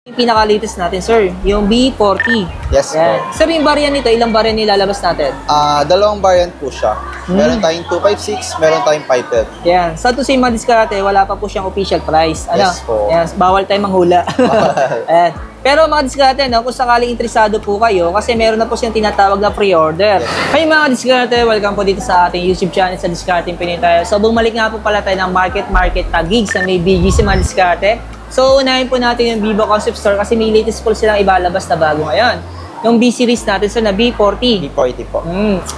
Yung pinaka-latest natin, sir, yung B40. Yes po. Sir, yung variant nito, ilang variant nilalabas natin? Dalawang variant po siya. Meron tayong 256, meron tayong 512. Yan. Sa to say mga diskarte, wala pa po siyang official price. Ano? Yes po. Yan. Bawal tayo manghula. Ayan. Pero mga diskarte, no, kung sakaling interesado po kayo, kasi meron na po siyang tinatawag na pre-order. Hey mga diskarte, welcome po dito sa ating YouTube channel sa Discarding Pinoy tayo. So bumalik nga po pala tayo ng Market Taguig sa may BGC mga diskarte. So unahin po natin yung Vivo Concept Store kasi may latest po silang ibalabas na bago ngayon. Yung B-series natin, so na B40. B40 po.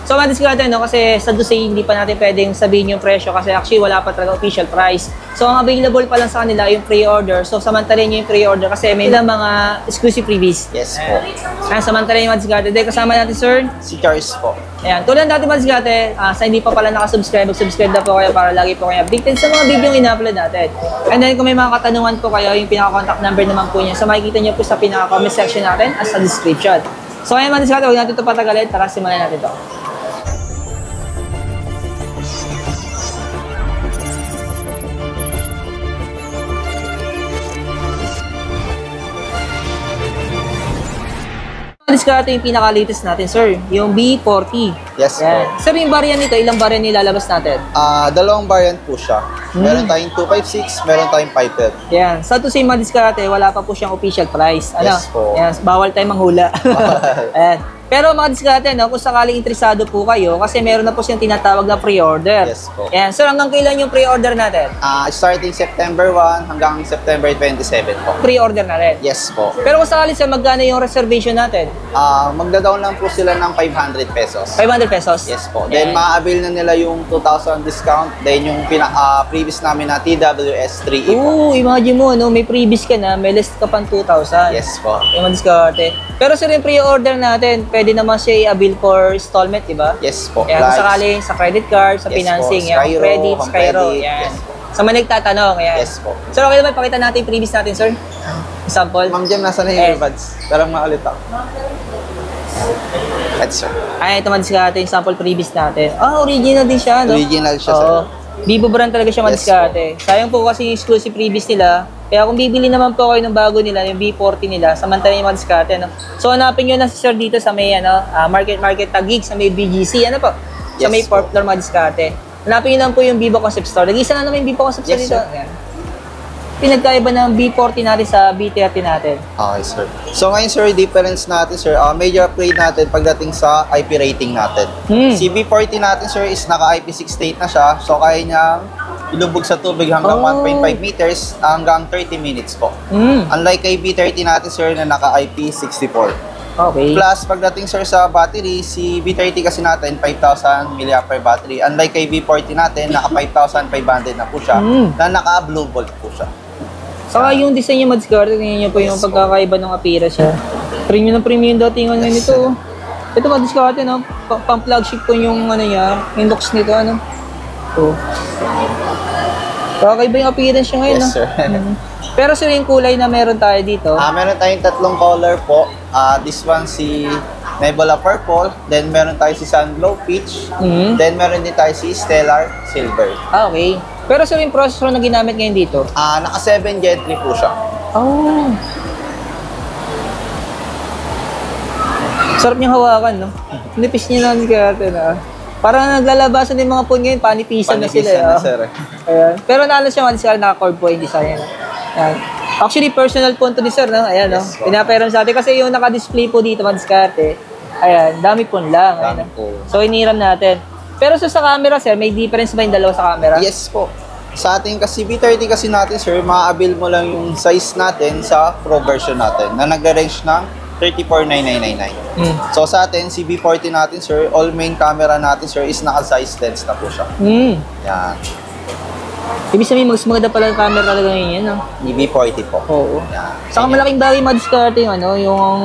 So, madiskarte, no? Kasi sa Dusay, hindi pa natin pwedeng sabihin yung presyo kasi actually wala pa talaga official price. So, ang available pa lang sa kanila yung pre-order. So, samantalin nyo yung pre-order kasi may ilang mga exclusive freebies. Yes po. Ayan, samantalin yung madiskarte. Dahil kasama natin, sir. Si Charles po. Ayan, tulad natin madiskarte, sa hindi pa pala nakasubscribe, mag-subscribe na po kayo para lagi po kayo updated sa mga video yung ina-upload natin. And then, kung may mga katanungan po kayo, yung pinaka-contact number naman po niya. So, makikita nyo po sa pinaka-comment section natin at sa description. So ngayon mga diskarte, huwag natin ito patagalin. Tara, simulan natin ito. Diskarte yung pinaka-latest natin, sir. Yung B40. Yes po. Sir, yung variant nito, ilang variant nilalabas natin? Dalawang variant po siya. Meron tayong 256, meron tayong 512. Yan. Sa to say mga diskarte, wala pa po siyang official price. Ano? Yes po. Yan. Bawal tayo manghula. Ayan. Pero mga diskarte, no, kung sakaling interesado po kayo, kasi meron na po siyang tinatawag na pre-order. Yes po. Yan. So hanggang kailan yung pre-order natin? Starting September 1 hanggang September 27 po. Pre-order na rin. Yes po. Pero kung sakaling sa magkano yung reservation natin? Magda-down lang po sila ng 500 pesos. 500 pesos? Yes po. Then ma-avail na nila yung 2,000 discount. Then yung previous namin na TWS 3E po. Imagine mo, no, may previous ka na, may list ka pang 2,000. Yes po. Yung mga diskarte. Pero sir, yung pre-order natin, pwede naman siya i-avail for installment, di ba? Yes po. Kaya kung sakaling sa credit card, sa Yes financing, po. yan, Skyro, credit, home Skyro, credit. yan. Yes po. Sa mga nagtatanong, yan. Yes po. Sir, okay naman, pakita natin yung previous natin, sir. Example. Ma'am Jem, nasa na yung earbuds? Tarang maulit ako. That's sir. Ay, ito man diskarte yung sample previous natin. Original din siya, no? Original siya, sir. Vivo brand talaga siya Yes madiskarte. Sayang po kasi yung exclusive previous nila. Kaya kung bibili naman po kayo ng bago nila, yung B40 nila, samantalin yung madiskarte, no? So, hanapin nyo na si sir dito sa may, Market Taguig, sa may BGC, ano po? Sa Yes may po. 4th floor madiskarte. Hanapin nyo lang po yung Vivo Concept Store. Nag-isa na naman yung Vivo Concept Store Yes, dito. sir. Ayan. Pinagkaiba ng B40 natin sa B30 natin. Okay, sir. So ngayon, sir, difference natin, sir, major upgrade natin pagdating sa IP rating natin. Si B40 natin, sir, is naka-IP68 na siya. So kaya niyang ilubog sa tubig hanggang 1.5 meters hanggang 30 minutes po. Unlike kay B30 natin, sir, na naka-IP64. Okay. Plus, pagdating, sir, sa battery, si B30 kasi natin, 5,000 mAh battery. Unlike kay B40 natin, naka 5,500 na po siya, na naka-blue volt po siya. Saka yung design niya madiskarte, tingnan niyo po yung Yes, po. pagkakaiba ng appearance niya. Premium na premium dating ano Yes, nito. Ito madiskarte, no? Pang-flagship po yung ano niya, yung looks nito, ano? Ito. Kakaiba yung appearance niya ngayon, Yes, no? sir. Pero sir, yung kulay na meron tayo dito. Meron tayong tatlong color po. This one si Nebula Purple, then meron tayo si Sunglow Peach, then meron din tayo si Stellar Silver. Okay. Pero sir, yung processor na ginamit ngayon dito. Naka 7 Gen 3 po siya. Oh. Sarap niyang hawakan, no? Nipis niya lang kaya na. Parang naglalabasan din mga phone ngayon, panipisan na sila. Panipisan na, sir. Ayan. Pero naano siya, madiskarte, naka-cord po yung design. Ayan. Actually, personal phone to ni sir, no? Ayan, no? Yes, po. Pinapairam sa atin. Kasi yung naka-display po dito, madiskarte. Ayan, dami phone lang. Ayan, Dami po. So, iniram natin. Pero sa camera, sir, may difference ba yung dalawa sa camera? Yes po. Sa ating kasi B30 kasi natin, sir, ma-avail mo lang yung size natin sa Pro version natin na nag-range ng 34,999. So sa atin, si B40 natin, sir, all main camera natin, sir, is naka-size lens na po siya. Yan. Ibig sabihin, mas maganda pala yung camera talaga ngayon, yan, no? Yung B40 po. Oo. Yan. Saka malaking bagay madiskarte yung ano, yung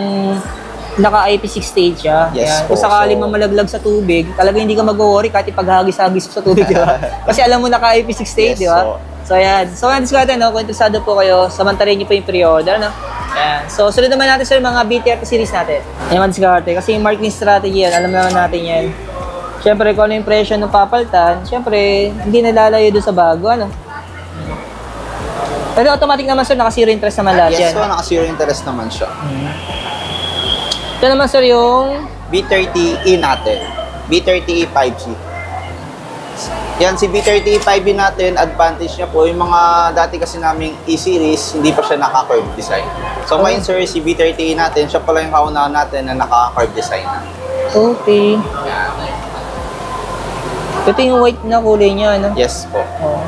naka-IP68 siya. Yes, Ayan. po. Kung sakaling So, mamalaglag sa tubig, talaga hindi ka mag-worry kahit ipaghagis-hagis sa tubig, di ba? Kasi alam mo naka-IP68, Yes, di ba? so, So, ayan. So, ayan, diskarte, no? Kung interesado po kayo, samantalin niyo po yung pre-order, no? Ayan. So, sunod naman natin sa mga B30 series natin. Ayan, diskarte. Kasi yung marketing strategy yan, alam naman natin yan. Siyempre, kung ano yung presyo ng papaltan, siyempre, hindi nalalayo doon sa bago, ano? Pero automatic naman sir, naka-zero interest naman lahat yan. Yes po, naka-zero interest naman siya. Ito naman sir yung... B30E natin. B30E 5G. Yan, si B30E 5G natin, advantage niya po, yung mga dati kasi naming E-series, hindi pa siya naka-curve design. So ngayon sir, si B30E natin, siya pala yung kaunahan natin na naka-curve design na. Okay. Ito yung white na kulay niya, ano? Yes po. Oh.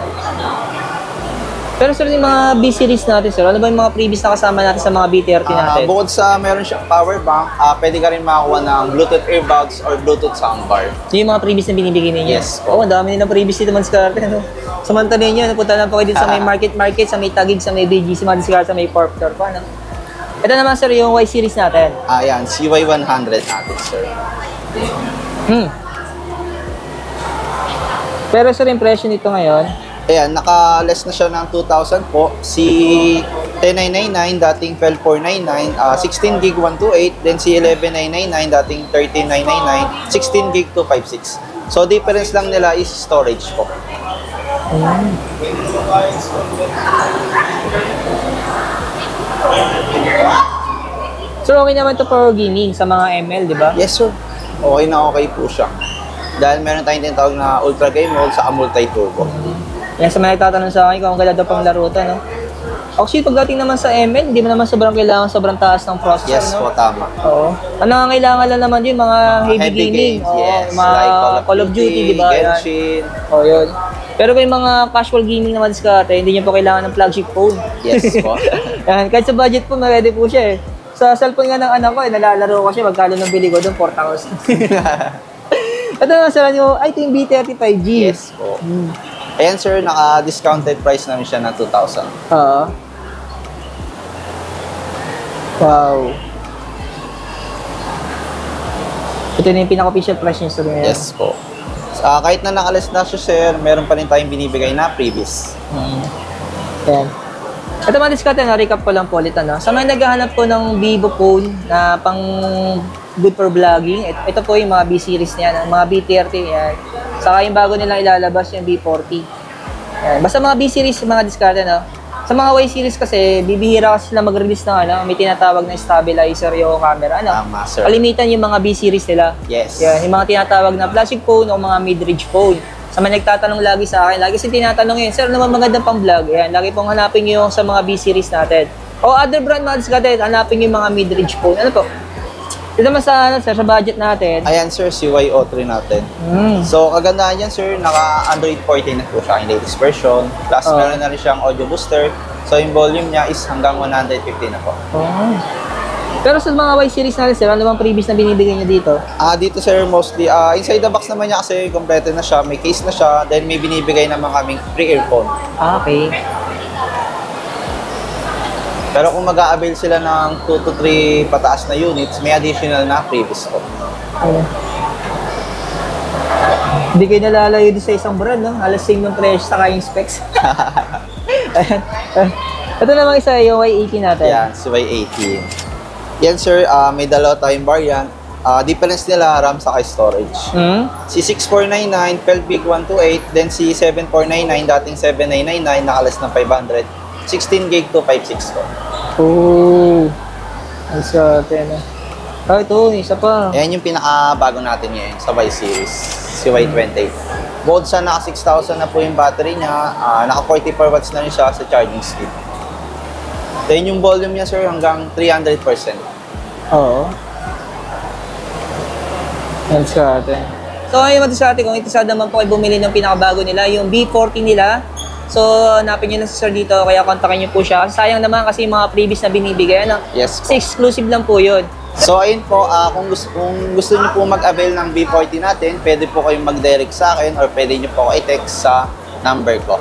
Pero sir, yung mga B-series natin, sir, ano ba yung mga previous na kasama natin sa mga B30 natin? Bukod sa meron siyang power bank, pwede ka rin makakuha ng Bluetooth earbuds or Bluetooth soundbar. Yung mga previous na binibigay ninyo? Yes po. Oo, ang dami nilang previous dito mga diskarte, ano? Samantala ninyo, napunta lang po kayo dito sa may market, sa may Taguig, sa may BGC, mga diskarte, sa may Pork Store pa, ano? Ito naman sir, yung Y-series natin. Ayan, CY100 natin, sir. Pero sir, impression nito ngayon, Ayan, naka-less na siya ng 2,000 po. Si 10999, dating 12499, 16 gig 128, then si 11999, dating 13999, 16 gig 256. So, difference lang nila is storage po. So, okay naman to for gaming sa mga ML, di ba? Yes, sir. Okay na okay po siya. Dahil meron tayong tinatawag na Ultra Game Mode sa multi-turbo. Yan sa mga nagtatanong sa akin kung kailan daw pang laro to, no? Actually, pagdating naman sa ML, hindi mo naman sobrang kailangan sobrang taas ng processor, Yes no? po, tama. Oo. Ang nangangailangan lang naman yun, mga heavy gaming. games, Oo, yes. mga Like Call of Duty, di ba? Yan. Genshin. Oo, yun. Pero kung yung mga casual gaming naman diskarte, hindi nyo po kailangan ng flagship phone. Yes po. Yan, kahit sa budget po, pwede po siya eh. Sa cellphone nga ng anak ko, nalalaro ko siya, magkano nang bili ko doon, 4,000. Ito naman sila nyo, ay, ito yung B30 5G. Yes po. Ayan sir, naka-discounted price namin siya ng 2,000. Oo. Wow. Ito na yung pinaka-official price niya sa ngayon. Yes po. Kahit na nakalis na siya sir, meron pa rin tayong binibigay na previous. Yan. Ito mga diskarte na, recap ko lang po ulit, ano. Sa mga naghahanap po ng Vivo phone na pang good for vlogging, ito po yung mga B-series niya, mga B30 yan. Saka yung bago nilang ilalabas yung B40. Yan. Basta mga B-series, mga diskarte, no. Sa mga Y-series kasi, bibihira kasi sila mag-release ng ano, may tinatawag na stabilizer yung camera, ano. Tama, sir. Kalimitan yung mga B-series nila. Yes. Yan, yung mga tinatawag na flagship phone o mga mid-range phone. Sa mga nagtatanong lagi sa akin, lagi siya tinatanong yun, sir, ano naman magandang pang vlog? Yan, lagi pong hanapin yung sa mga B-series natin. O other brand mga diskarte, hanapin yung mga mid-range phone. Ano po? Ito naman sa, ano, sir, sa budget natin. Ayan sir, CY03 natin. So, kagandahan yan sir, naka-Android 14 na po siya, yung latest version. Plus, meron na rin siyang audio booster. So, yung volume niya is hanggang 150 na po. Pero sa mga Y-series natin, sir, ano bang previous na binibigay niyo dito? Dito sir, mostly, inside the box naman niya kasi kompleto na siya, may case na siya, then may binibigay naman kaming free earphone. Okay. Pero kung mag-a-avail sila ng 2 to 3 pataas na units, may additional na previous po. Hindi kayo nalalayo din sa isang brand, no? Halos same ng presyo sa yung specs. Ayan. Ito naman isa yung Y80 natin. Yan, CY18. Yan sir, may dalawa tayong variant. Difference nila, RAM sa storage. Si 6499, 12 gig 128, then si 7499, dating 7999, nakalas ng 500. 16 gig 256 po. Oh. Ay sa atin. Ito, isa pa. Ayan yung pinakabago natin ngayon sa Y series, si Y28. Bukod sa naka 6,000 na po yung battery niya, naka 44 watts na rin siya sa charging speed. Then yung volume niya sir hanggang 300%. Oo. Yan sa atin. So ngayon sa atin, kung interesado naman po kayo bumili ng pinakabago nila, yung B40 nila. So, hanapin nyo na si sir dito, kaya kontakin nyo po siya. Kasi sayang naman kasi yung mga previous na binibigay, ano? Yes po. Kasi exclusive lang po yun. So, ayun po, kung gusto nyo po mag-avail ng B40 natin, pwede po kayong mag-direct sa akin or pwede nyo po i-text sa number ko.